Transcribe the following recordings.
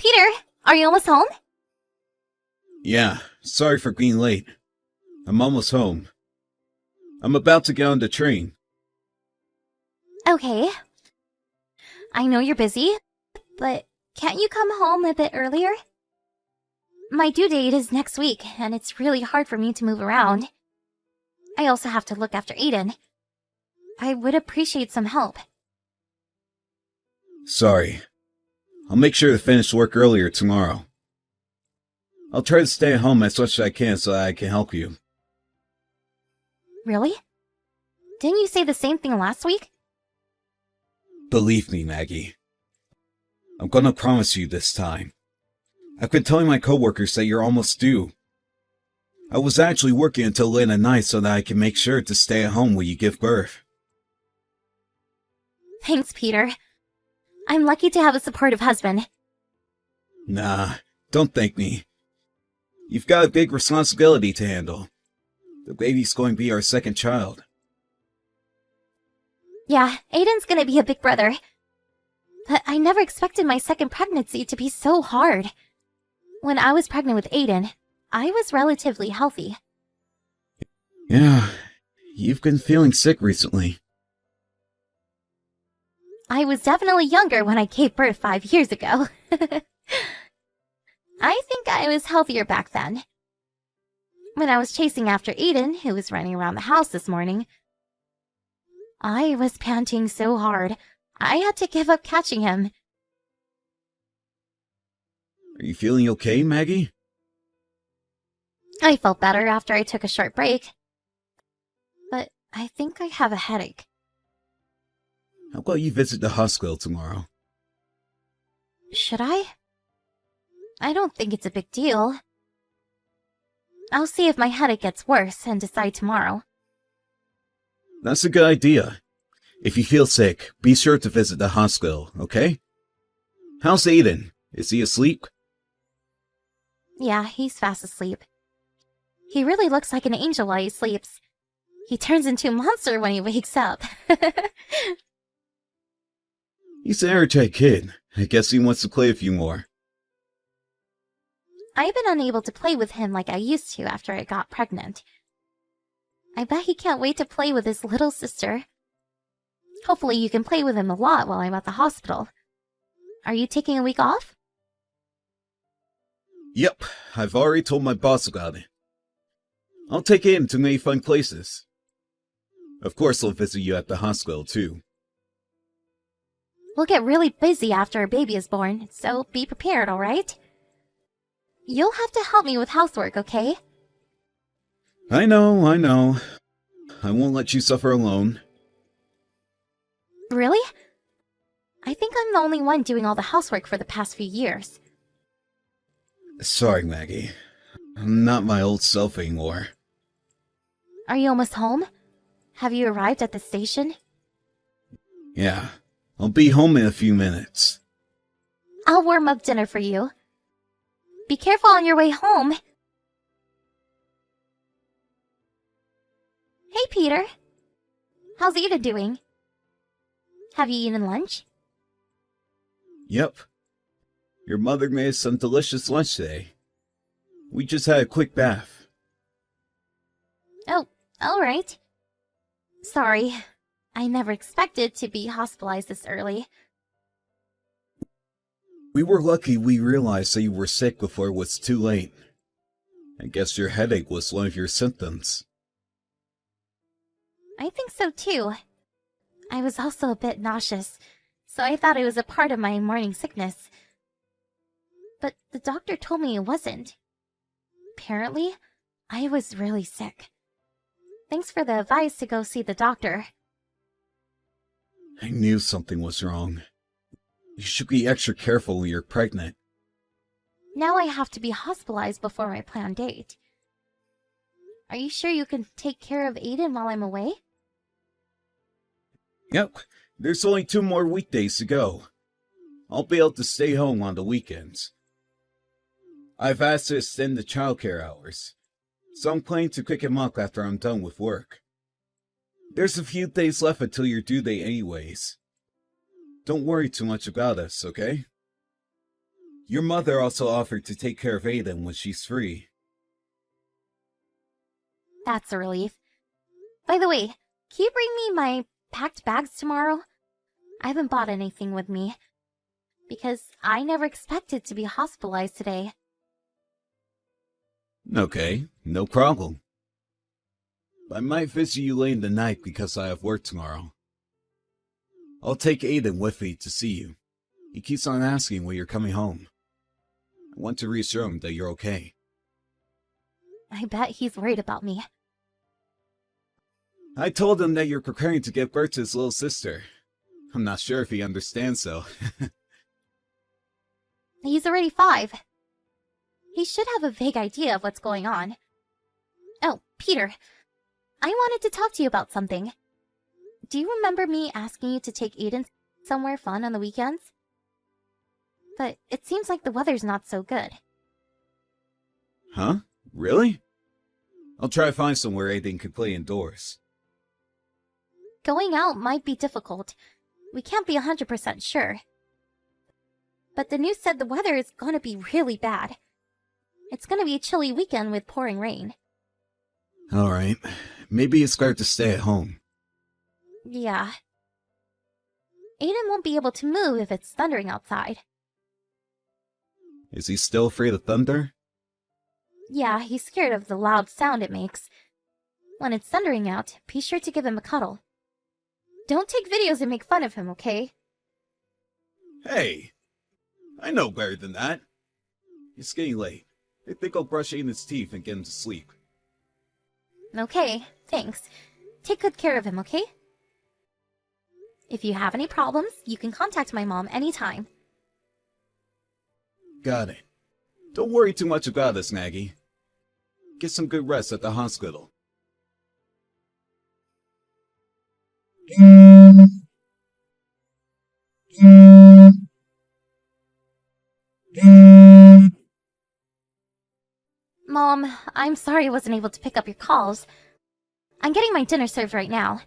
Peter, are you almost home? Yeah, sorry for being late. I'm almost home. I'm about to get on the train. Okay. I know you're busy, but can't you come home a bit earlier? My due date is next week, and it's really hard for me to move around. I also have to look after Aiden. I would appreciate some help. Sorry. I'll make sure to finish work earlier tomorrow. I'll try to stay at home as much as I can so that I can help you. Really? Didn't you say the same thing last week? Believe me, Maggie. I'm gonna promise you this time. I've been telling my coworkers that you're almost due. I was actually working until late at night so that I can make sure to stay at home when you give birth. Thanks, Peter. I'm lucky to have a supportive husband. Nah, don't thank me. You've got a big responsibility to handle. The baby's going to be our second child. Yeah, Aiden's gonna be a big brother. But I never expected my second pregnancy to be so hard. When I was pregnant with Aiden, I was relatively healthy. Yeah, you've been feeling sick recently. I was definitely younger when I gave birth 5 years ago. I think I was healthier back then. When I was chasing after Aiden, who was running around the house this morning, I was panting so hard, I had to give up catching him. Are you feeling okay, Maggie? I felt better after I took a short break. But I think I have a headache. How about you visit the hospital tomorrow? Should I? I don't think it's a big deal. I'll see if my headache gets worse and decide tomorrow. That's a good idea. If you feel sick, be sure to visit the hospital, okay? How's Aiden? Is he asleep? Yeah, he's fast asleep. He really looks like an angel while he sleeps. He turns into a monster when he wakes up. He's an energetic kid. I guess he wants to play a few more. I've been unable to play with him like I used to after I got pregnant. I bet he can't wait to play with his little sister. Hopefully you can play with him a lot while I'm at the hospital. Are you taking a week off? Yep, I've already told my boss about it. I'll take him to many fun places. Of course I'll visit you at the hospital too. We'll get really busy after our baby is born, so be prepared, alright? You'll have to help me with housework, okay? I know. I won't let you suffer alone. Really? I think I'm the only one doing all the housework for the past few years. Sorry, Maggie. I'm not my old self anymore. Are you almost home? Have you arrived at the station? Yeah, I'll be home in a few minutes. I'll warm up dinner for you. Be careful on your way home. Hey, Peter. How's Ida doing? Have you eaten lunch? Yep. Your mother made us some delicious lunch today. We just had a quick bath. Oh, alright. Sorry. I never expected to be hospitalized this early. We were lucky we realized that you were sick before it was too late. I guess your headache was one of your symptoms. I think so too. I was also a bit nauseous, so I thought it was a part of my morning sickness. But the doctor told me it wasn't. Apparently, I was really sick. Thanks for the advice to go see the doctor. I knew something was wrong. You should be extra careful when you're pregnant. Now I have to be hospitalized before my planned date. Are you sure you can take care of Aiden while I'm away? Yep, there's only 2 more weekdays to go. I'll be able to stay home on the weekends. I've asked to extend the childcare hours, so I'm planning to pick him up after I'm done with work. There's a few days left until your due date anyways. Don't worry too much about us, okay? Your mother also offered to take care of Aiden when she's free. That's a relief. By the way, can you bring me my packed bags tomorrow? I haven't bought anything with me, because I never expected to be hospitalized today. Okay, no problem. I might visit you late in the night because I have work tomorrow. I'll take Aiden with me to see you. He keeps on asking when you're coming home. I want to reassure him that you're okay. I bet he's worried about me. I told him that you're preparing to give birth to his little sister. I'm not sure if he understands though. He's already 5. He should have a vague idea of what's going on. Oh, Peter, I wanted to talk to you about something. Do you remember me asking you to take Aiden somewhere fun on the weekends? But it seems like the weather's not so good. Huh? Really? I'll try to find somewhere Aiden can play indoors. Going out might be difficult. We can't be 100% sure. But the news said the weather is going to be really bad. It's going to be a chilly weekend with pouring rain. Alright, maybe it's better to stay at home. Yeah. Aiden won't be able to move if it's thundering outside. Is he still afraid of thunder? Yeah, he's scared of the loud sound it makes. When it's thundering out, be sure to give him a cuddle. Don't take videos and make fun of him, okay? Hey! I know better than that. It's getting late. I think I'll brush Aiden's teeth and get him to sleep. Okay, thanks. Take good care of him, okay? If you have any problems, you can contact my mom anytime. Got it. Don't worry too much about this, Maggie. Get some good rest at the hospital. Mom, I'm sorry I wasn't able to pick up your calls. I'm getting my dinner served right now.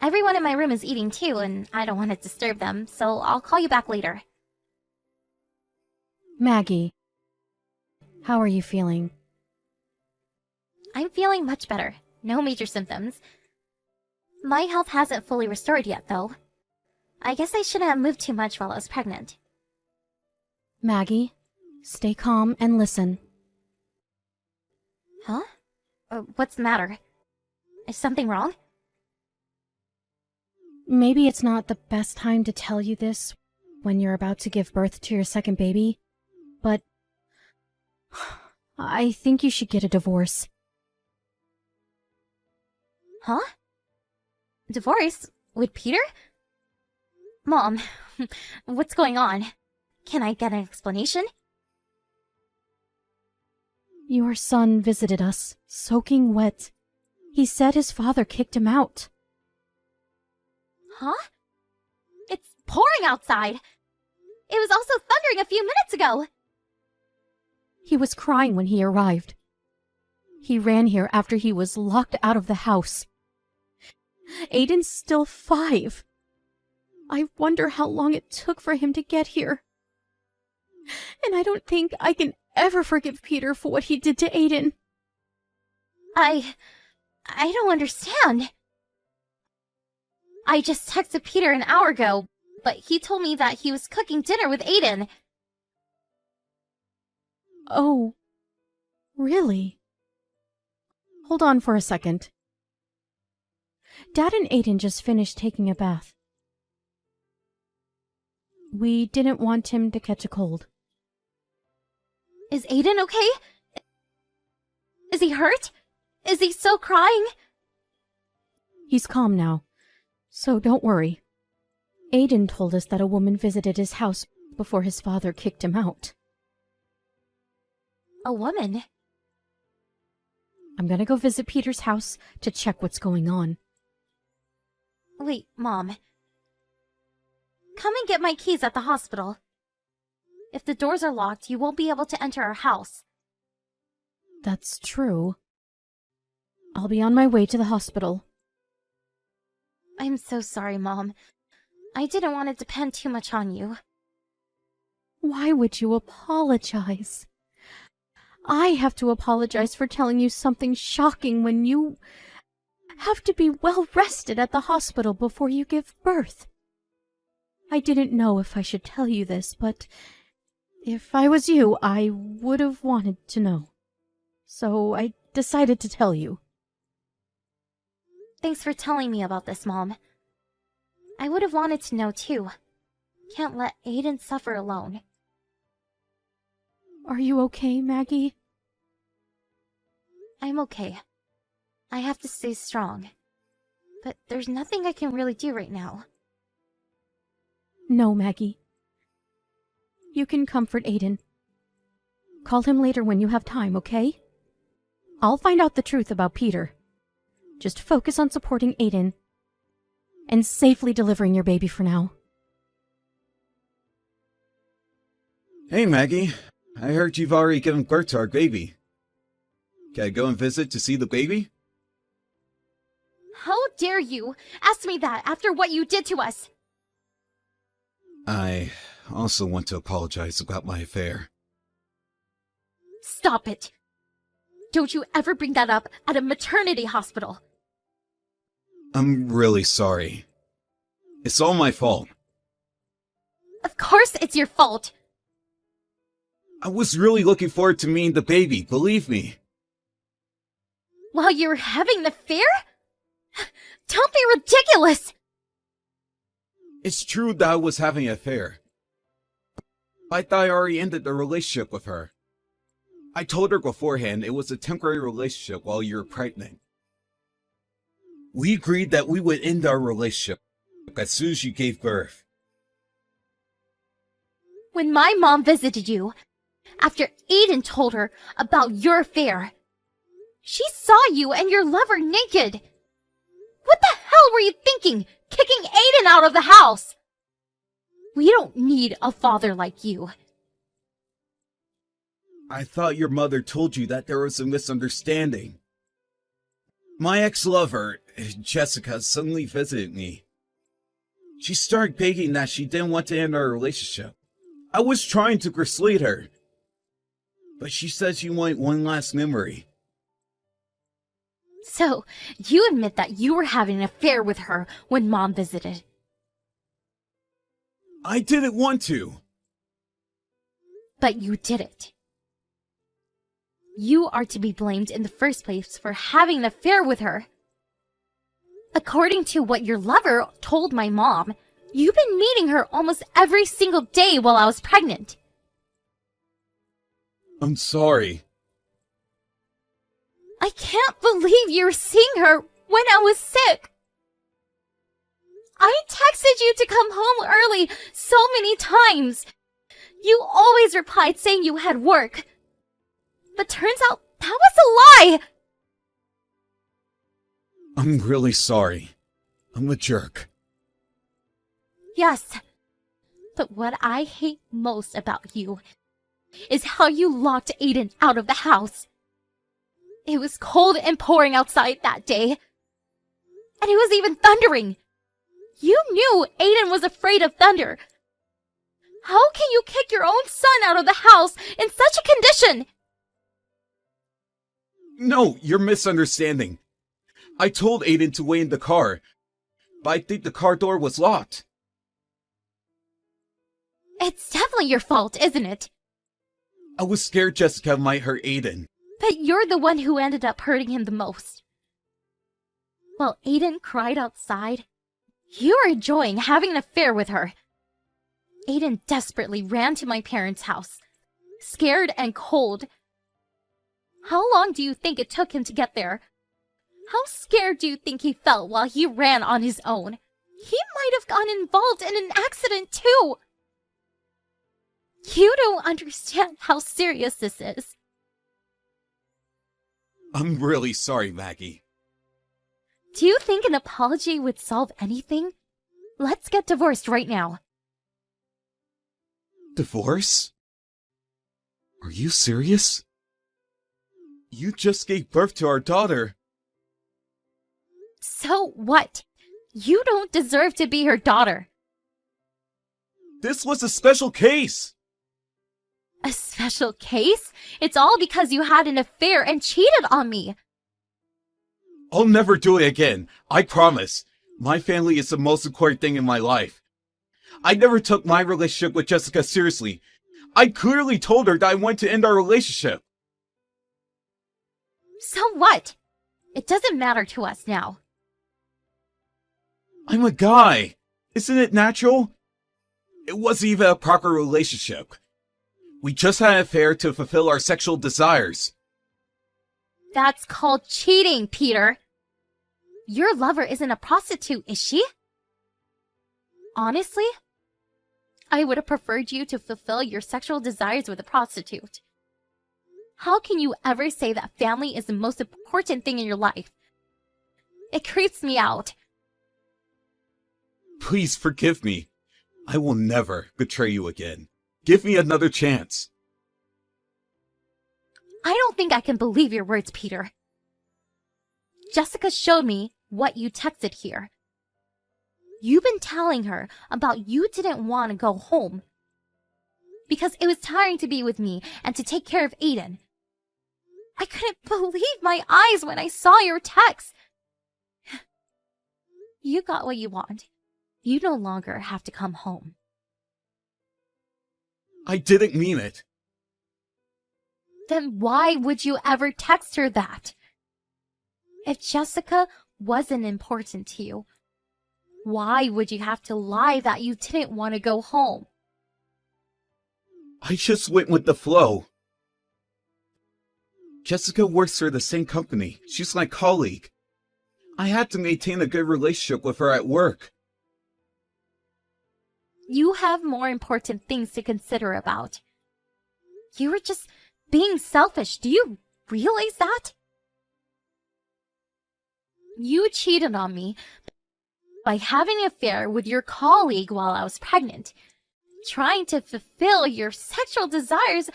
Everyone in my room is eating too, and I don't want to disturb them, so I'll call you back later. Maggie, how are you feeling? I'm feeling much better. No major symptoms. My health hasn't fully restored yet, though. I guess I shouldn't have moved too much while I was pregnant. Maggie, stay calm and listen. Huh? What's the matter? Is something wrong? Maybe it's not the best time to tell you this when you're about to give birth to your second baby, but I think you should get a divorce. Huh? Divorce? With Peter? Mom, what's going on? Can I get an explanation? Your son visited us, soaking wet. He said his father kicked him out. Huh? It's pouring outside! It was also thundering a few minutes ago! He was crying when he arrived. He ran here after he was locked out of the house. Aiden's still 5. I wonder how long it took for him to get here. And I don't think I can ever forgive Peter for what he did to Aiden. I don't understand. I just texted Peter an hour ago, but he told me that he was cooking dinner with Aiden. Oh, really? Hold on for a second. Dad and Aiden just finished taking a bath. We didn't want him to catch a cold. Is Aiden okay? Is he hurt? Is he still crying? He's calm now, so don't worry. Aiden told us that a woman visited his house before his father kicked him out. A woman? I'm gonna go visit Peter's house to check what's going on. Wait, Mom. Come and get my keys at the hospital. If the doors are locked, you won't be able to enter our house. That's true. I'll be on my way to the hospital. I'm so sorry, Mom. I didn't want to depend too much on you. Why would you apologize? I have to apologize for telling you something shocking when you have to be well rested at the hospital before you give birth. I didn't know if I should tell you this, but if I was you, I would have wanted to know. So I decided to tell you. Thanks for telling me about this, Mom. I would have wanted to know too. Can't let Aiden suffer alone. Are you okay, Maggie? I'm okay. I have to stay strong. But there's nothing I can really do right now. No, Maggie. You can comfort Aiden. Call him later when you have time, okay? I'll find out the truth about Peter. Just focus on supporting Aiden and safely delivering your baby for now. Hey, Maggie. I heard you've already given birth to our baby. Can I go and visit to see the baby? How dare you ask me that after what you did to us? I also want to apologize about my affair. Stop it. Don't you ever bring that up at a maternity hospital. I'm really sorry. It's all my fault. Of course it's your fault. I was really looking forward to meeting the baby, believe me. While you were having an affair? Don't be ridiculous! It's true that I was having an affair. I thought I already ended the relationship with her. I told her beforehand it was a temporary relationship while you were pregnant. We agreed that we would end our relationship as soon as you gave birth. When my mom visited you, after Aiden told her about your affair, she saw you and your lover naked. What the hell were you thinking, kicking Aiden out of the house? We don't need a father like you. I thought your mother told you that there was a misunderstanding. My ex-lover, Jessica, suddenly visited me. She started begging that she didn't want to end our relationship. I was trying to persuade her, but she said she wanted one last memory. So, you admit that you were having an affair with her when Mom visited. I didn't want to. But you did it. You are to be blamed in the first place for having an affair with her. According to what your lover told my mom, you've been meeting her almost every single day while I was pregnant. I'm sorry. I can't believe you were seeing her when I was sick. I texted you to come home early so many times. You always replied saying you had work. But turns out that was a lie! I'm really sorry. I'm a jerk. Yes. But what I hate most about you is how you locked Aiden out of the house. It was cold and pouring outside that day. And it was even thundering. You knew Aiden was afraid of thunder. How can you kick your own son out of the house in such a condition? No, you're misunderstanding. I told Aiden to wait in the car, but I think the car door was locked. It's definitely your fault, isn't it? I was scared Jessica might hurt Aiden. But you're the one who ended up hurting him the most. While Aiden cried outside, you were enjoying having an affair with her. Aiden desperately ran to my parents' house, scared and cold. How long do you think it took him to get there? How scared do you think he felt while he ran on his own? He might have gotten involved in an accident too. You don't understand how serious this is. I'm really sorry, Maggie. Do you think an apology would solve anything? Let's get divorced right now. Divorce? Are you serious? You just gave birth to our daughter. So what? You don't deserve to be her daughter. This was a special case. A special case? It's all because you had an affair and cheated on me. I'll never do it again. I promise. My family is the most important thing in my life. I never took my relationship with Jessica seriously. I clearly told her that I wanted to end our relationship. So what? It doesn't matter to us now. I'm a guy. Isn't it natural? It wasn't even a proper relationship. We just had an affair to fulfill our sexual desires. That's called cheating, Peter. Your lover isn't a prostitute, is she? Honestly, I would have preferred you to fulfill your sexual desires with a prostitute. How can you ever say that family is the most important thing in your life? It creeps me out. Please forgive me. I will never betray you again. Give me another chance. I don't think I can believe your words, Peter. Jessica showed me what you texted here. You've been telling her about you didn't want to go home because it was tiring to be with me and to take care of Aiden. I couldn't believe my eyes when I saw your text. You got what you want. You no longer have to come home. I didn't mean it. Then why would you ever text her that? If Jessica wasn't important to you, why would you have to lie that you didn't want to go home? I just went with the flow. Jessica works for the same company. She's my colleague. I had to maintain a good relationship with her at work. You have more important things to consider about. You were just being selfish. Do you realize that? You cheated on me by having an affair with your colleague while I was pregnant, trying to fulfill your sexual desires,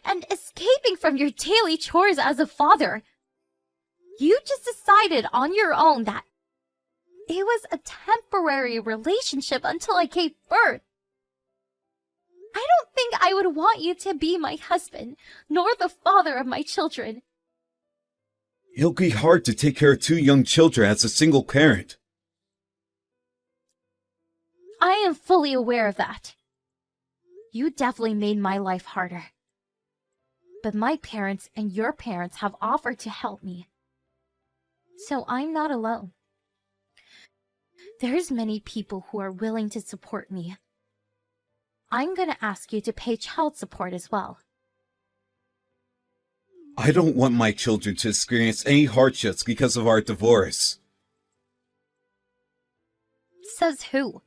and escaping from your daily chores as a father. You just decided on your own that it was a temporary relationship until I gave birth. I don't think I would want you to be my husband, nor the father of my children. It'll be hard to take care of 2 young children as a single parent. I am fully aware of that. You definitely made my life harder. But my parents and your parents have offered to help me. So I'm not alone. There's many people who are willing to support me. I'm gonna ask you to pay child support as well. I don't want my children to experience any hardships because of our divorce. Says who?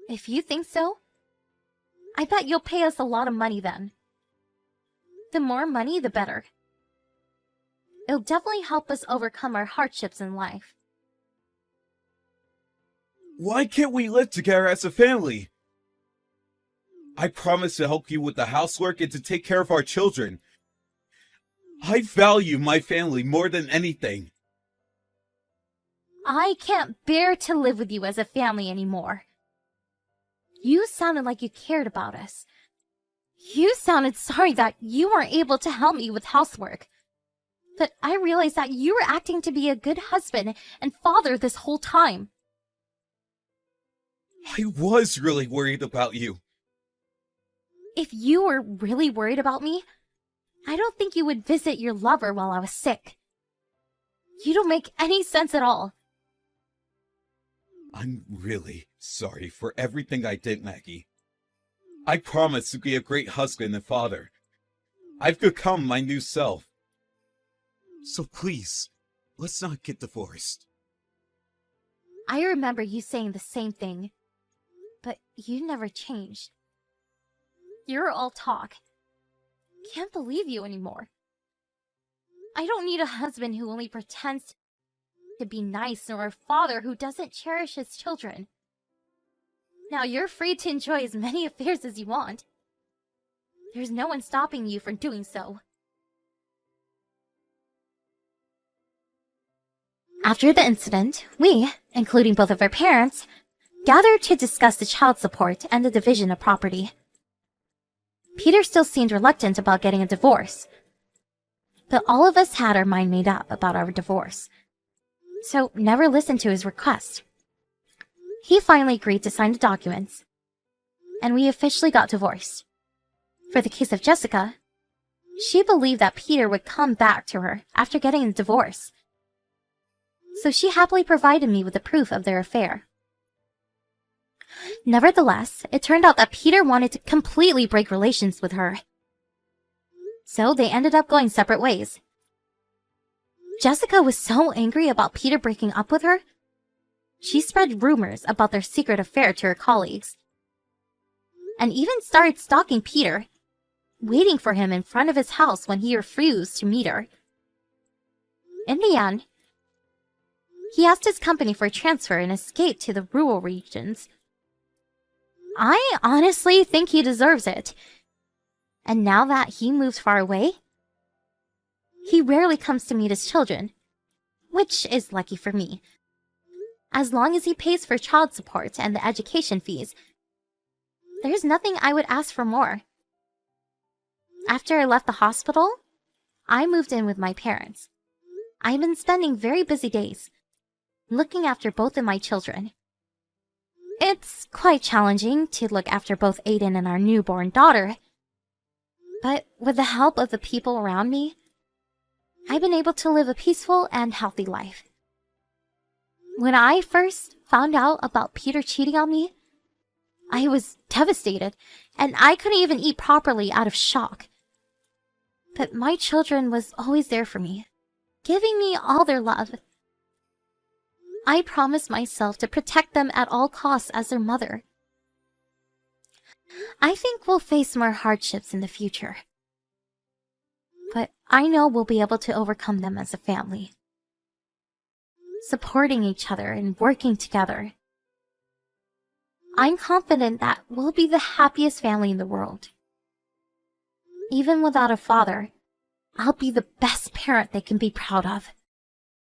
If you think so, I bet you'll pay us a lot of money then. The more money, the better. It'll definitely help us overcome our hardships in life. Why can't we live together as a family? I promise to help you with the housework and to take care of our children. I value my family more than anything. I can't bear to live with you as a family anymore. You sounded like you cared about us. You sounded sorry that you weren't able to help me with housework. But I realized that you were acting to be a good husband and father this whole time. I was really worried about you. If you were really worried about me, I don't think you would visit your lover while I was sick. You don't make any sense at all. I'm really sorry for everything I did, Maggie. I promise to be a great husband and father. I've become my new self. So please, let's not get divorced. I remember you saying the same thing, but you never changed. You're all talk. Can't believe you anymore. I don't need a husband who only pretends to be nice, nor a father who doesn't cherish his children. Now you're free to enjoy as many affairs as you want. There's no one stopping you from doing so. After the incident, we, including both of our parents, gathered to discuss the child support and the division of property. Peter still seemed reluctant about getting a divorce. But all of us had our mind made up about our divorce, so never listened to his request. He finally agreed to sign the documents, and we officially got divorced. For the case of Jessica, she believed that Peter would come back to her after getting a divorce, so she happily provided me with the proof of their affair. Nevertheless, it turned out that Peter wanted to completely break relations with her, so they ended up going separate ways. Jessica was so angry about Peter breaking up with her, she spread rumors about their secret affair to her colleagues, and even started stalking Peter, waiting for him in front of his house when he refused to meet her. In the end, he asked his company for a transfer and escaped to the rural regions. I honestly think he deserves it. And now that he moved far away, he rarely comes to meet his children, which is lucky for me. As long as he pays for child support and the education fees, there's nothing I would ask for more. After I left the hospital, I moved in with my parents. I've been spending very busy days, looking after both of my children. It's quite challenging to look after both Aiden and our newborn daughter, but with the help of the people around me, I've been able to live a peaceful and healthy life. When I first found out about Peter cheating on me, I was devastated, and I couldn't even eat properly out of shock. But my children was always there for me, giving me all their love. I promised myself to protect them at all costs as their mother. I think we'll face more hardships in the future, but I know we'll be able to overcome them as a family, supporting each other and working together. I'm confident that we'll be the happiest family in the world. Even without a father, I'll be the best parent they can be proud of.